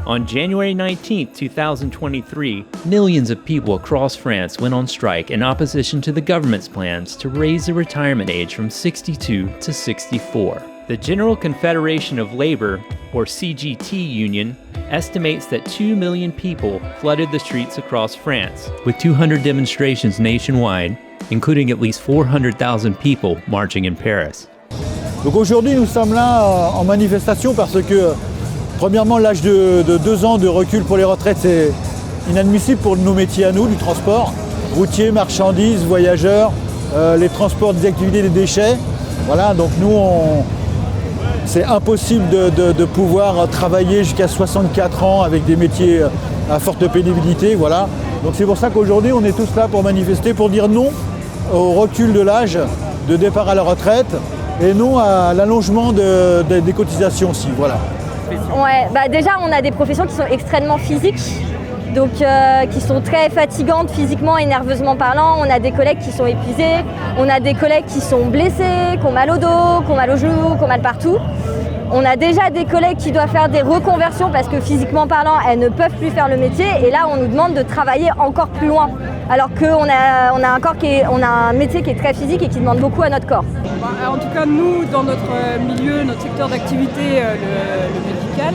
On January 19, 2023, millions of people across France went on strike in opposition to the government's plans to raise the retirement age from 62 to 64. The General Confederation of Labor, or CGT Union, estimates that 2 million people flooded the streets across France, with 200 demonstrations nationwide, including at least 400,000 people marching in Paris. Donc aujourd'hui, nous sommes là en manifestation parce que, premièrement, l'âge de 2 ans de recul pour les retraites, c'est inadmissible pour nos métiers à nous, du transport, routier, marchandises, voyageurs, les transports des activités des déchets. Voilà, donc nous, c'est impossible de pouvoir travailler jusqu'à 64 ans avec des métiers à forte pénibilité. Voilà. Donc c'est pour ça qu'aujourd'hui, on est tous là pour manifester, pour dire non au recul de l'âge de départ à la retraite et non à l'allongement des cotisations aussi. Voilà. Ouais, déjà on a des professions qui sont extrêmement physiques, donc qui sont très fatigantes physiquement et nerveusement parlant. On a des collègues qui sont épuisés, on a des collègues qui sont blessés, qui ont mal au dos, qui ont mal aux genoux, qui ont mal partout. On a déjà des collègues qui doivent faire des reconversions parce que physiquement parlant, elles ne peuvent plus faire le métier et là on nous demande de travailler encore plus loin. Alors qu'on a un métier qui est très physique et qui demande beaucoup à notre corps. En tout cas, nous, dans notre milieu, notre secteur d'activité, le médical,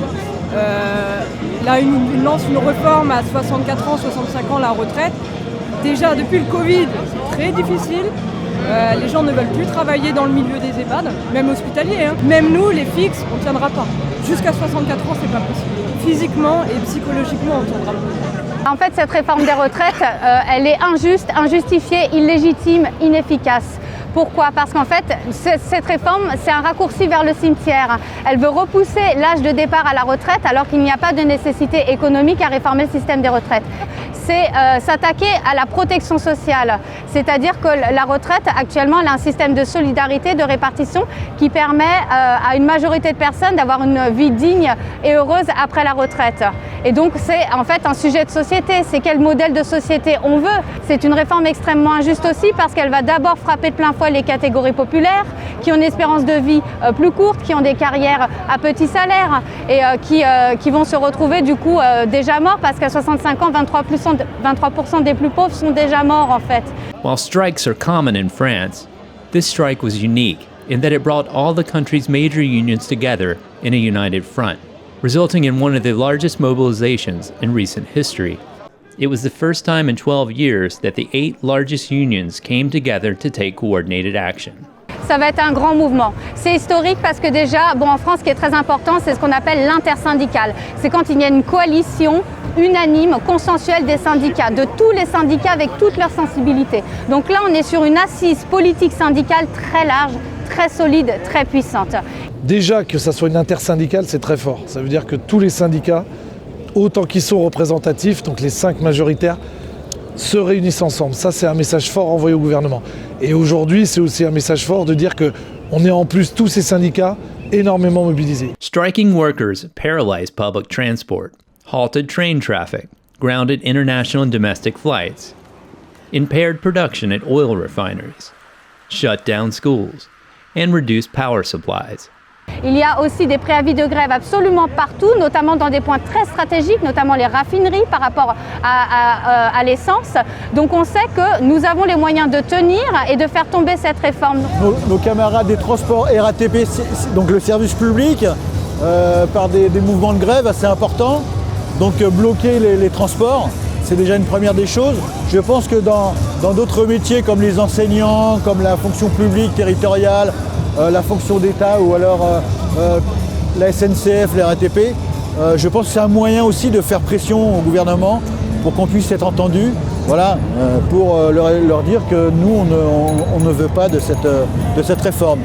là, il lance une réforme à 64 ans, 65 ans, la retraite. Déjà, depuis le Covid, c'est très difficile. Les gens ne veulent plus travailler dans le milieu des EHPAD, même hospitaliers. Hein. Même nous, les fixes, on ne tiendra pas. Jusqu'à 64 ans, c'est pas possible. Physiquement et psychologiquement, on ne tiendra pas. En fait, cette réforme des retraites, elle est injuste, injustifiée, illégitime, inefficace. Pourquoi ? Parce qu'en fait, cette réforme, c'est un raccourci vers le cimetière. Elle veut repousser l'âge de départ à la retraite alors qu'il n'y a pas de nécessité économique à réformer le système des retraites. C'est s'attaquer à la protection sociale. C'est-à-dire que la retraite, actuellement, elle a un système de solidarité, de répartition qui permet à une majorité de personnes d'avoir une vie digne et heureuse après la retraite. Et donc, c'est en fait un sujet de société. C'est quel modèle de société on veut. C'est une réforme extrêmement injuste aussi parce qu'elle va d'abord frapper de plein fouet les catégories populaires qui ont une espérance de vie plus courte, qui ont des carrières à petit salaire et qui vont se retrouver du coup déjà morts parce qu'à 65 ans, 23% des plus pauvres sont déjà morts en fait. While strikes are common in France, this strike was unique in that it brought all the country's major unions together in a united front, resulting in one of the largest mobilizations in recent history. It was the first time in 12 years that the 8 largest unions came together to take coordinated action. Ça va être un grand mouvement. C'est historique parce que déjà, en France, ce qui est très important, c'est ce qu'on appelle l'intersyndical. C'est quand il y a une coalition unanime, consensuelle des syndicats, de tous les syndicats avec toutes leurs sensibilités. Donc là, on est sur une assise politique syndicale très large, très solide, très puissante. Déjà que ça soit une intersyndicale, c'est très fort. Ça veut dire que tous les syndicats, autant qu'ils sont représentatifs, donc les 5 majoritaires, se réunissent ensemble. Ça, c'est un message fort envoyé au gouvernement. Et aujourd'hui, c'est aussi un message fort de dire qu'on est en plus tous ces syndicats énormément mobilisés. Striking workers paralyzed public transport, halted train traffic, grounded international and domestic flights, impaired production at oil refineries, shut down schools, and reduced power supplies. Il y a aussi des préavis de grève absolument partout, notamment dans des points très stratégiques, notamment les raffineries par rapport à l'essence. Donc on sait que nous avons les moyens de tenir et de faire tomber cette réforme. Nos camarades des transports RATP, donc le service public, par des mouvements de grève assez importants, donc bloquer les transports, c'est déjà une première des choses. Je pense que dans d'autres métiers comme les enseignants, comme la fonction publique territoriale, la fonction d'État ou alors la SNCF, la RATP, je pense que c'est un moyen aussi de faire pression au gouvernement pour qu'on puisse être entendu, voilà, pour leur dire que nous, on ne veut pas de cette réforme.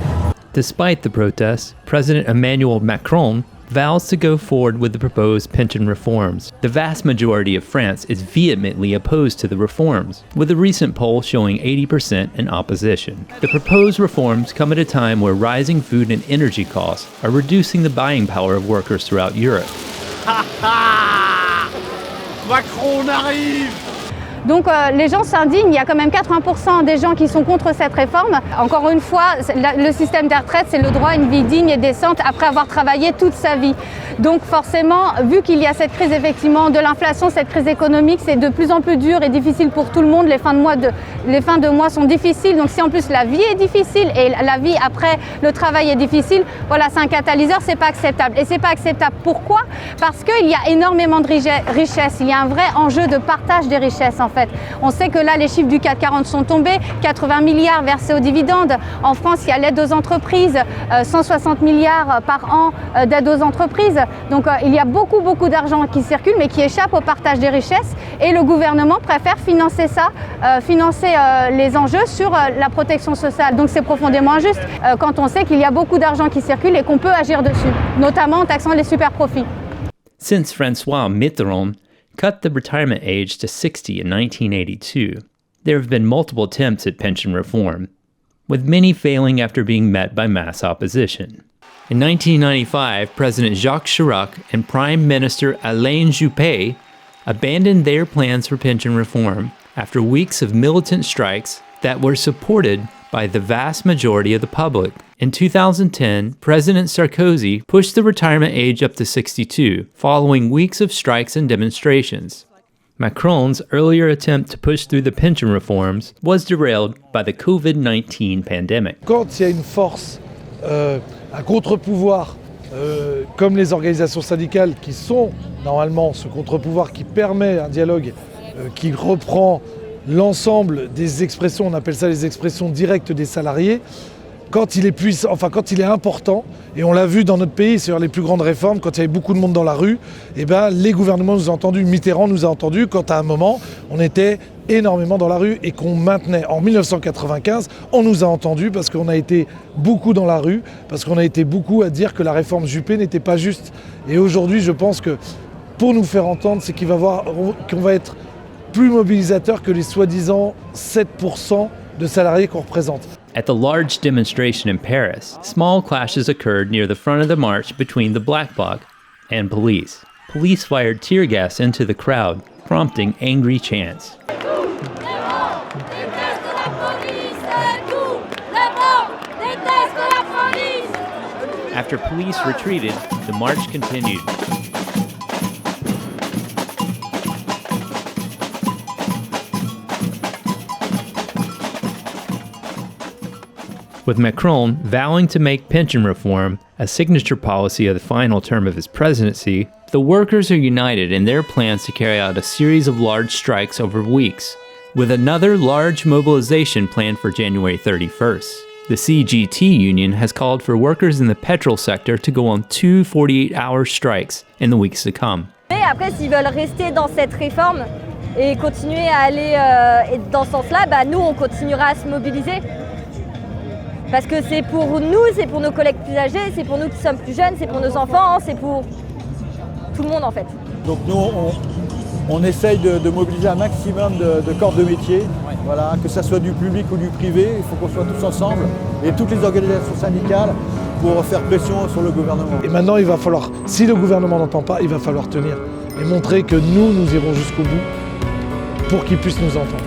Despite the protests, President Emmanuel Macron vows to go forward with the proposed pension reforms. The vast majority of France is vehemently opposed to the reforms, with a recent poll showing 80% in opposition. The proposed reforms come at a time where rising food and energy costs are reducing the buying power of workers throughout Europe. Macron arrive! Donc les gens s'indignent, il y a quand même 80% des gens qui sont contre cette réforme. Encore une fois, le système des retraites, c'est le droit à une vie digne et décente après avoir travaillé toute sa vie. Donc forcément, vu qu'il y a cette crise effectivement de l'inflation, cette crise économique, c'est de plus en plus dur et difficile pour tout le monde. Les fins de mois sont difficiles. Donc si en plus la vie est difficile et la vie après le travail est difficile, voilà, c'est un catalyseur, c'est pas acceptable. Et c'est pas acceptable. Pourquoi ? Parce qu'il y a énormément de richesses. Il y a un vrai enjeu de partage des richesses en fait. On sait que là, les chiffres du CAC 40 sont tombés, 80 milliards versés aux dividendes. En France, il y a l'aide aux entreprises, 160 milliards par an d'aide aux entreprises. Donc il y a beaucoup d'argent qui circule mais qui échappe au partage des richesses et le gouvernement préfère financer ça, financer les enjeux sur la protection sociale. Donc c'est profondément injuste quand on sait qu'il y a beaucoup d'argent qui circule et qu'on peut agir dessus, notamment en taxant les super profits. Since François Mitterrand cut the retirement age to 60 in 1982, there have been multiple attempts at pension reform, with many failing after being met by mass opposition. In 1995, President Jacques Chirac and Prime Minister Alain Juppé abandoned their plans for pension reform after weeks of militant strikes that were supported by the vast majority of the public. In 2010, President Sarkozy pushed the retirement age up to 62, following weeks of strikes and demonstrations. Macron's earlier attempt to push through the pension reforms was derailed by the COVID-19 pandemic. Quand il y a une force, un contre-pouvoir, comme les organisations syndicales qui sont normalement ce contre-pouvoir qui permet un dialogue qui reprend l'ensemble des expressions, on appelle ça les expressions directes des salariés, quand il est puissant, enfin quand il est important, et on l'a vu dans notre pays, c'est-à-dire les plus grandes réformes, quand il y avait beaucoup de monde dans la rue, eh ben, les gouvernements nous ont entendus, Mitterrand nous a entendus, quand à un moment on était énormément dans la rue et qu'on maintenait. En 1995, on nous a entendus parce qu'on a été beaucoup dans la rue, parce qu'on a été beaucoup à dire que la réforme Juppé n'était pas juste. Et aujourd'hui, je pense que pour nous faire entendre, c'est qu'on va être plus mobilisateur que les soi-disant 7% de salariés qu'on représente. At the large demonstration in Paris, small clashes occurred near the front of the march between the Black Bloc and police. Police fired tear gas into the crowd, prompting angry chants. After police retreated, the march continued. With Macron vowing to make pension reform a signature policy of the final term of his presidency, the workers are united in their plans to carry out a series of large strikes over weeks, with another large mobilization planned for January 31st. The CGT union has called for workers in the petrol sector to go on 2 48-hour strikes in the weeks to come. Mais après, s'ils veulent rester dans cette réforme et continuer à aller dans ce sens-là, bah, nous, on continuera à se mobiliser. Parce que c'est pour nous, c'est pour nos collègues plus âgés, c'est pour nous qui sommes plus jeunes, c'est pour nos enfants, c'est pour tout le monde en fait. Donc nous, on essaye de mobiliser un maximum de corps de métier, voilà, que ce soit du public ou du privé, il faut qu'on soit tous ensemble, et toutes les organisations syndicales, pour faire pression sur le gouvernement. Et maintenant, il va falloir, si le gouvernement n'entend pas, il va falloir tenir et montrer que nous irons jusqu'au bout pour qu'il puisse nous entendre.